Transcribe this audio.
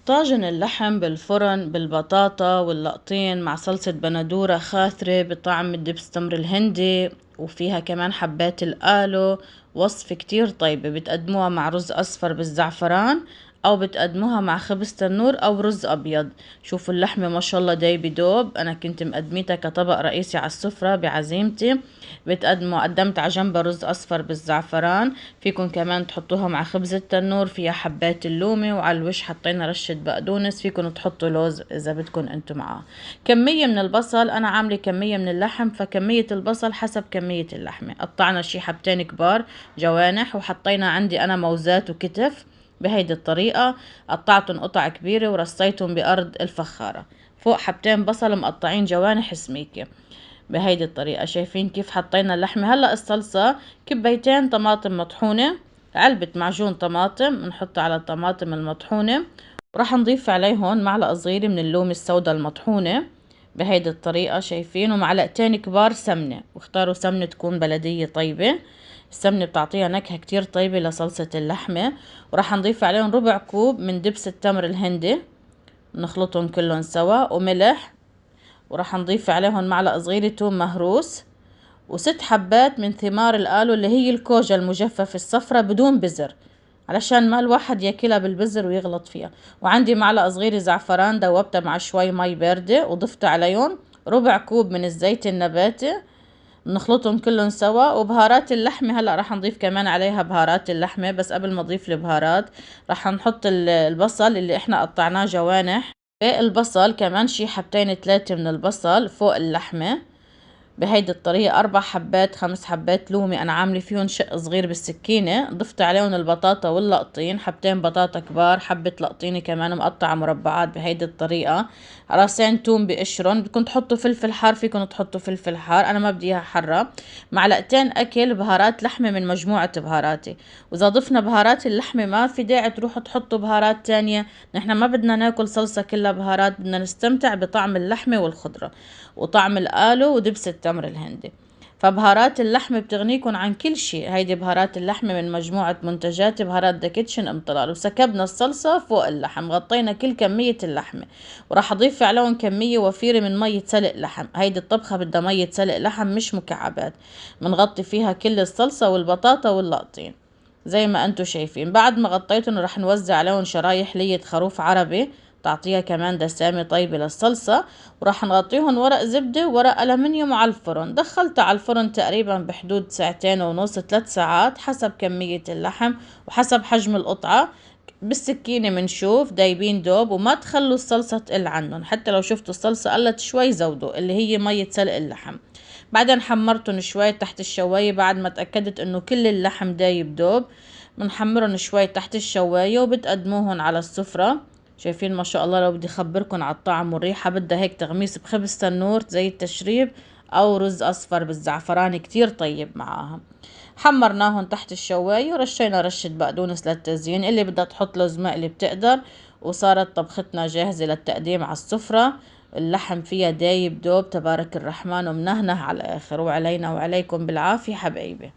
طاجن اللحم بالفرن بالبطاطا واللقطين مع صلصة بندورة خاثرة بطعم الدبس تمر الهندي، وفيها كمان حبات الآلو. وصفة كتير طيبة، بتقدموها مع رز أصفر بالزعفران أو بتقدموها مع خبز تنور أو رز أبيض. شوفوا اللحمة ما شاء الله دايبة دوب، أنا كنت مقدميتها كطبق رئيسي على السفرة بعزيمتي. قدمت على جنبها رز أصفر بالزعفران. فيكن كمان تحطوها مع خبز التنور، فيها حبات اللومة، وعلى الوش حطينا رشة بقدونس. فيكن تحطوا لوز إذا بدكن أنتو معاه. كمية من البصل، أنا عاملة كمية من اللحم، فكمية البصل حسب كمية اللحمة. قطعنا شي حبتين كبار جوانح، وحطينا عندي أنا موزات وكتف. بهيدي الطريقة قطعتهم قطع كبيرة ورصيتهم بأرض الفخارة. فوق حبتين بصل مقطعين جوانح سميكة. بهيدي الطريقة شايفين كيف حطينا اللحمة. هلأ الصلصة كبيتين طماطم مطحونة، علبة معجون طماطم نحط على الطماطم المطحونة، وراح نضيف عليهم معلقة صغيرة من اللوم السوداء المطحونة بهيدي الطريقة شايفين، ومعلقتين كبار سمنة، واختاروا سمنة تكون بلدية طيبة. السمنة بتعطيها نكهة كتير طيبة لصلصة اللحمة. وراح نضيف عليهم ربع كوب من دبس التمر الهندي، نخلطهم كلهم سوا، وملح. وراح نضيف عليهم معلقة صغيرة توم مهروس، وست حبات من ثمار الآلو اللي هي الكوجة المجففة الصفرة بدون بذر، علشان ما الواحد ياكلها بالبذر ويغلط فيها. وعندي معلقة صغيرة زعفران دوبتها مع شوي مي باردة وضفت عليهم ربع كوب من الزيت النباتي، نخلطهم كلهم سوا. وبهارات اللحمة هلأ راح نضيف كمان عليها بهارات اللحمة، بس قبل ما اضيف البهارات راح نحط البصل اللي احنا قطعناه جوانح. البصل كمان شي حبتين 3 من البصل فوق اللحمة بهيدي الطريقة. 4 حبات 5 حبات لومي أنا عاملة فيهم شق صغير بالسكينة. ضفت عليهم البطاطا واللقطين، حبتين بطاطا كبار، حبة لقطيني كمان مقطعة مربعات بهيدي الطريقة. راسين توم بقشرن، بدكم تحطوا فلفل حار فيكم تحطوا فلفل حار، أنا ما بدي إياها حرة. معلقتين أكل بهارات لحمة من مجموعة بهاراتي. وإذا ضفنا بهارات اللحمة ما في داعي تروحوا تحطوا بهارات تانية، نحن ما بدنا ناكل صلصة كلها بهارات، بدنا نستمتع بطعم اللحمة والخضرة وطعم الآلو ودبس التمر الهندي. فبهارات اللحمة بتغنيكم عن كل شيء. هيدي بهارات اللحمة من مجموعة منتجات بهارات ذا كيتشن امطلال. وسكبنا الصلصة فوق اللحم، غطينا كل كمية اللحمة، وراح اضيف عليهم كمية وفيرة من مية سلق لحم. هيدي الطبخة بدها مية سلق لحم مش مكعبات. بنغطي فيها كل الصلصة والبطاطا واللقطين زي ما انتو شايفين. بعد ما غطيتهم راح نوزع عليهم شرايح لية خروف عربي تعطيها كمان دسامة طيبة للصلصة. وراح نغطيهم ورق زبدة وورق ألمنيوم على الفرن. دخلتها على الفرن تقريبا بحدود 2.5 3 ساعات حسب كمية اللحم وحسب حجم القطعة. بالسكينة منشوف دايبين دوب، وما تخلوا الصلصة تقل عنهم. حتى لو شفتوا الصلصة قلت شوي زودوا اللي هي مية سلق اللحم. بعدين حمرتهم شوي تحت الشواية بعد ما تأكدت انه كل اللحم دايب دوب. بنحمرهم شوي تحت الشواية وبتقدموهن على السفرة. شايفين ما شاء الله، لو بدي اخبركن على الطعم والريحة بدها هيك تغميس بخبز تنور زي التشريب او رز اصفر بالزعفران كتير طيب معاها. حمرناهن تحت الشواية ورشينا رشة بقدونس للتزيين، اللي بدها تحط لزمة اللي بتقدر. وصارت طبختنا جاهزة للتقديم على السفرة. اللحم فيها دايب دوب تبارك الرحمن ومنهنه على الآخر. وعلينا وعليكم بالعافية حبايبي.